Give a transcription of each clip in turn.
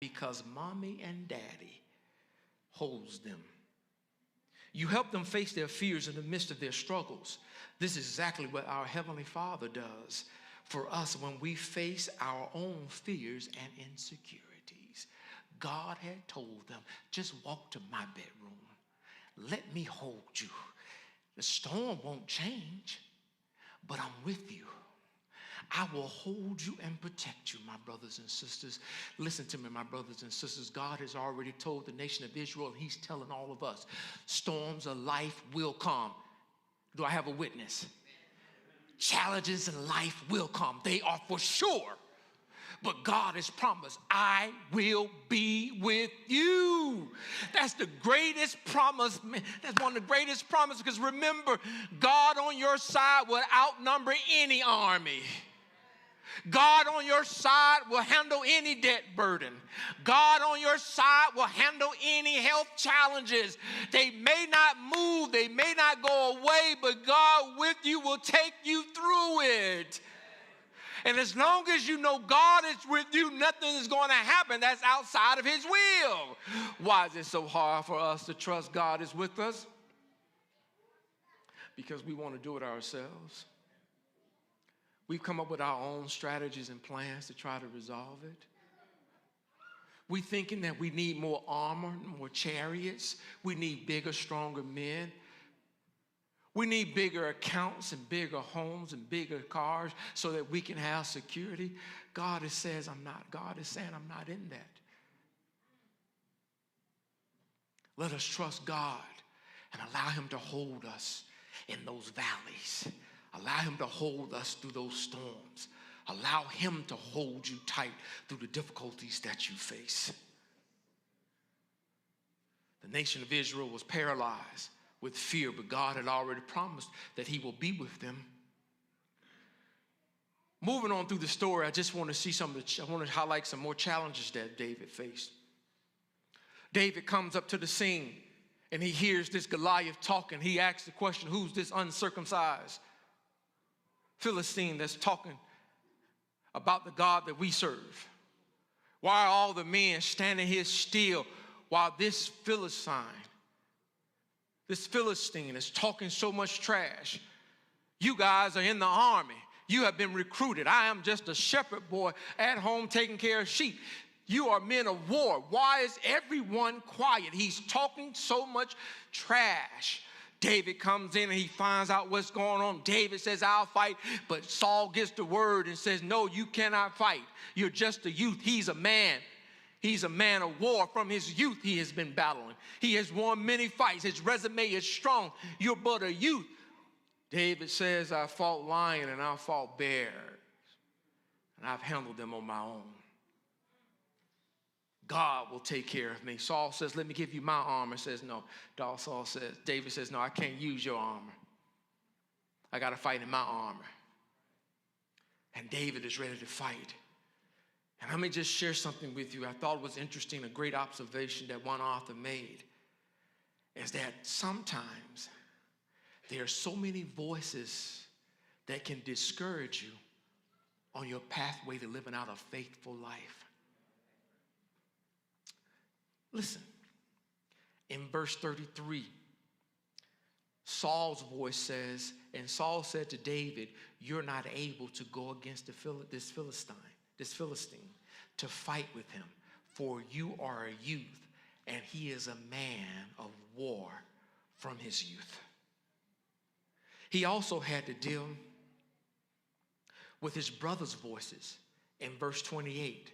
because mommy and daddy holds them. You help them face their fears in the midst of their struggles. This is exactly what our Heavenly Father does for us when we face our own fears and insecurities. God had told them, just walk to my bedroom. Let me hold you. The storm won't change, but I'm with you. I will hold you and protect you, my brothers and sisters. Listen to me, my brothers and sisters. God has already told the nation of Israel, and he's telling all of us, storms of life will come. Do I have a witness? Challenges in life will come. They are for sure. But God has promised, I will be with you. That's the greatest promise. That's one of the greatest promises, because remember, God on your side will outnumber any army. God on your side will handle any debt burden. God on your side will handle any health challenges. They may not move, they may not go away, but God with you will take you through it. And as long as you know God is with you, nothing is going to happen that's outside of his will. Why is it so hard for us to trust God is with us? Because we want to do it ourselves. We've come up with our own strategies and plans to try to resolve it. We're thinking that we need more armor, more chariots. We need bigger, stronger men. We need bigger accounts and bigger homes and bigger cars so that we can have security. God says, I'm not. God is saying, I'm not in that. Let us trust God and allow him to hold us in those valleys. Allow him to hold us through those storms. Allow him to hold you tight through the difficulties that you face. The nation of Israel was paralyzed with fear, but God had already promised that he will be with them. Moving on through the story, I just want to see I want to highlight some more challenges that David faced. David comes up to the scene and he hears this Goliath talking. He asks the question, who's this uncircumcised Philistine that's talking about the God that we serve? Why are all the men standing here still while this Philistine is talking so much trash? You guys are in the army. You have been recruited. I am just a shepherd boy at home taking care of sheep. You are men of war. Why is everyone quiet? He's talking so much trash. David comes in and he finds out what's going on. David says, I'll fight. But Saul gets the word and says, no, you cannot fight. You're just a youth. He's a man. He's a man of war. From his youth, he has been battling. He has won many fights. His resume is strong. You're but a youth. David says, I fought lion and I fought bears, and I've handled them on my own. God will take care of me. Saul says, let me give you my armor. Says, no. David says, no, I can't use your armor. I got to fight in my armor. And David is ready to fight. And let me just share something with you. I thought it was interesting, a great observation that one author made, is that sometimes there are so many voices that can discourage you on your pathway to living out a faithful life. Listen, in verse 33, Saul's voice says, and Saul said to David, you're not able to go against this Philistine, to fight with him, for you are a youth, and he is a man of war from his youth. He also had to deal with his brother's voices in verse 28.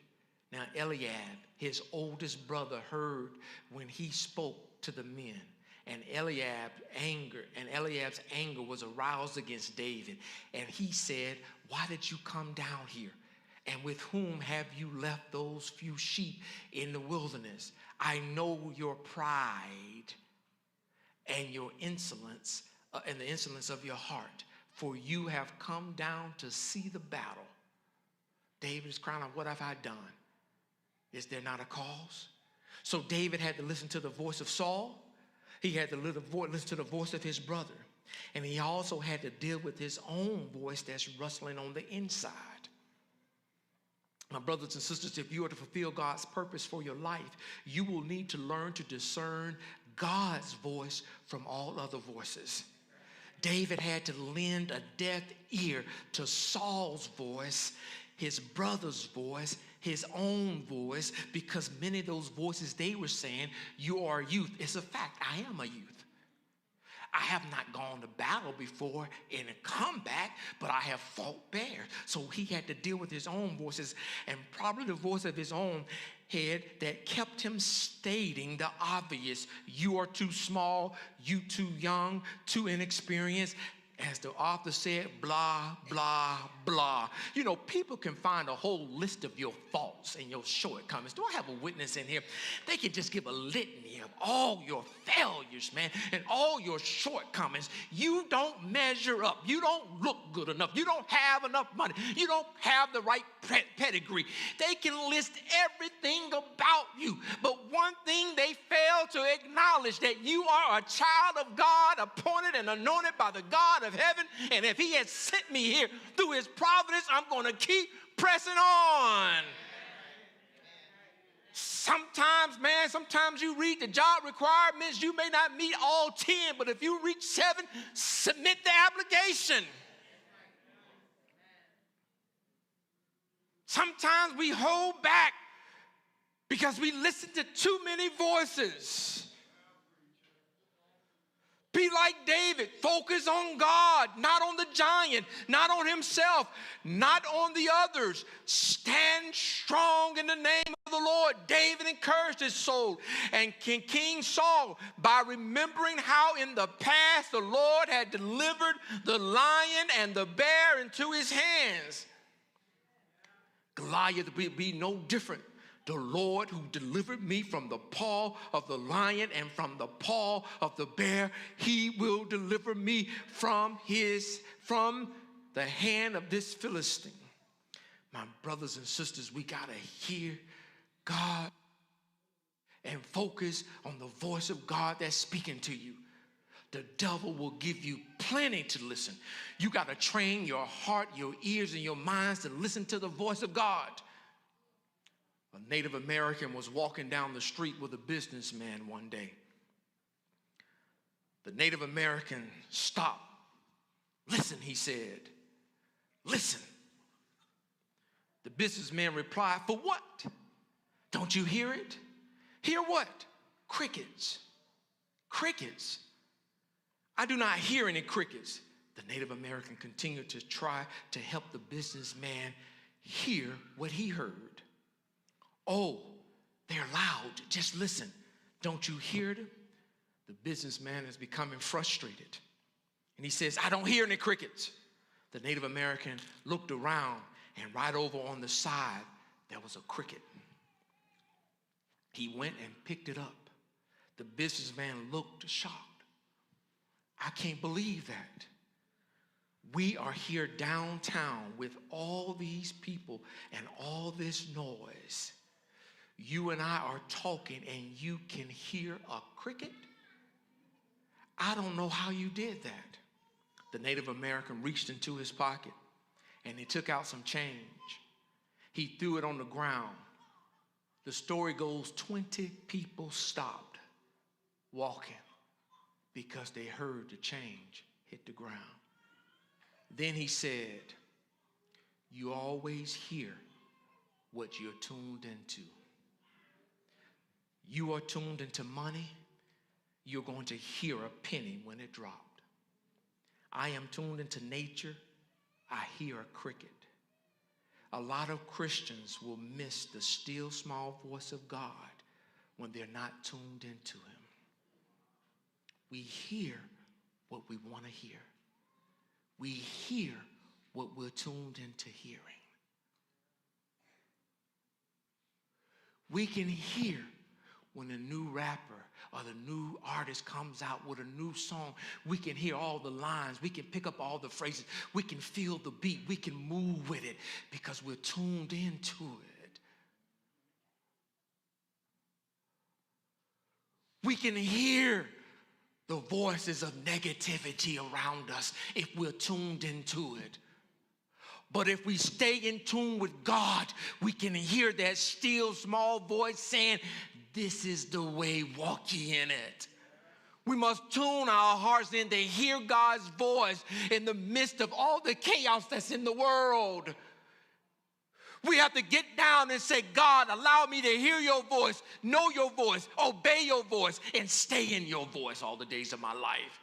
Now Eliab, his oldest brother, heard when he spoke to the men, and Eliab's anger was aroused against David. And he said, why did you come down here? And with whom have you left those few sheep in the wilderness? I know your pride and your insolence, and the insolence of your heart, for you have come down to see the battle. David is crying out, what have I done? Is there not a cause? So David had to listen to the voice of Saul. He had to listen to the voice of his brother. And he also had to deal with his own voice that's rustling on the inside. My brothers and sisters, if you are to fulfill God's purpose for your life, you will need to learn to discern God's voice from all other voices. David had to lend a deaf ear to Saul's voice, his brother's voice, his own voice, because many of those voices they were saying, you are a youth. It's a fact, I am a youth. I have not gone to battle before in a combat, but I have fought bears. So he had to deal with his own voices, and probably the voice of his own head that kept him stating the obvious. You are too small, you too young, too inexperienced. As the author said, blah, blah, blah. You know, people can find a whole list of your faults and your shortcomings. Do I have a witness in here? They can just give a litany of all your failures, man, and all your shortcomings. You don't measure up. You don't look good enough. You don't have enough money. You don't have the right pedigree. They can list everything about you, but one thing they fail to acknowledge, that you are a child of God, appointed and anointed by the God of heaven, and if he has sent me here through his providence, I'm going to keep pressing on. Sometimes you read the job requirements, you may not meet all 10, but if you reach 7, submit the application. Sometimes we hold back because we listen to too many voices. Be like David. Focus on God, not on the giant, not on himself, not on the others. Stand strong in the name of the Lord. David encouraged his soul. And King Saul, by remembering how in the past the Lord had delivered the lion and the bear into his hands. Goliath will be no different. The Lord who delivered me from the paw of the lion and from the paw of the bear, he will deliver me from the hand of this Philistine. My brothers and sisters, we got to hear God and focus on the voice of God that's speaking to you. The devil will give you plenty to listen. You got to train your heart, your ears, and your minds to listen to the voice of God. A Native American was walking down the street with a businessman one day. The Native American stopped. Listen, he said. Listen. The businessman replied, for what? Don't you hear it? Hear what? Crickets. Crickets. I do not hear any crickets. The Native American continued to try to help the businessman hear what he heard. Oh, they're loud. Just listen. Don't you hear them? The businessman is becoming frustrated. And he says, I don't hear any crickets. The Native American looked around, and right over on the side, there was a cricket. He went and picked it up. The businessman looked shocked. I can't believe that. We are here downtown with all these people and all this noise. You and I are talking and you can hear a cricket? I don't know how you did that. The Native American reached into his pocket and he took out some change. He threw it on the ground. The story goes 20 people stopped walking because they heard the change hit the ground. Then he said, you always hear what you're tuned into. You are tuned into money, you're going to hear a penny when it dropped. I am tuned into nature, I hear a cricket. A lot of Christians will miss the still small voice of God when they're not tuned into him. We hear what we want to hear. We hear what we're tuned into hearing. We can hear when a new rapper or the new artist comes out with a new song. We can hear all the lines. We can pick up all the phrases. We can feel the beat. We can move with it because we're tuned into it. We can hear the voices of negativity around us if we're tuned into it. But if we stay in tune with God, we can hear that still small voice saying, this is the way, walk ye in it. We must tune our hearts in to hear God's voice in the midst of all the chaos that's in the world. We have to get down and say, God, allow me to hear your voice, know your voice, obey your voice, and stay in your voice all the days of my life.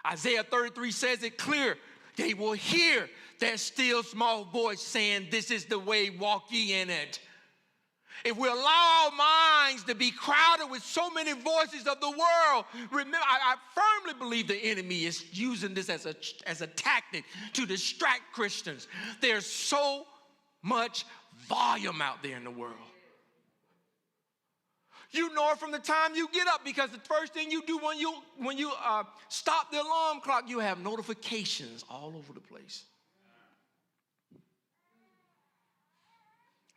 Isaiah 33 says it clear. They will hear that still small voice saying, this is the way, walk ye in it. If we allow our minds to be crowded with so many voices of the world, remember, I firmly believe the enemy is using this as a tactic to distract Christians. There's so much volume out there in the world. You know it from the time you get up, because the first thing you do when you stop the alarm clock, you have notifications all over the place.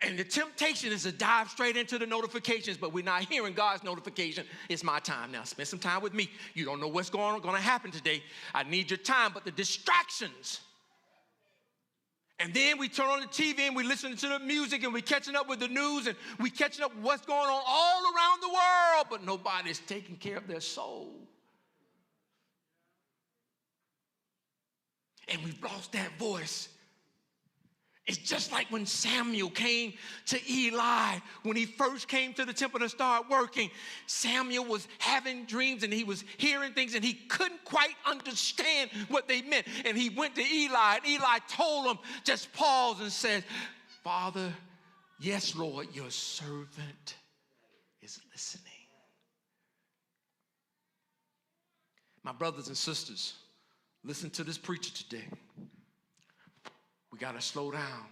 And the temptation is to dive straight into the notifications, but we're not hearing God's notification. It's my time now. Spend some time with me. You don't know what's going to happen today. I need your time. But the distractions. And then we turn on the TV and we listen to the music and we're catching up with the news and we're catching up with what's going on all around the world, but nobody's taking care of their soul. And we've lost that voice. It's just like when Samuel came to Eli. When he first came to the temple to start working, Samuel was having dreams and he was hearing things and he couldn't quite understand what they meant. And he went to Eli and Eli told him, just pause and said, Father, yes, Lord, your servant is listening. My brothers and sisters, listen to this preacher today. We got to slow down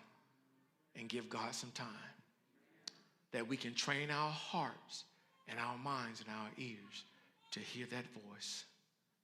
and give God some time that we can train our hearts and our minds and our ears to hear that voice.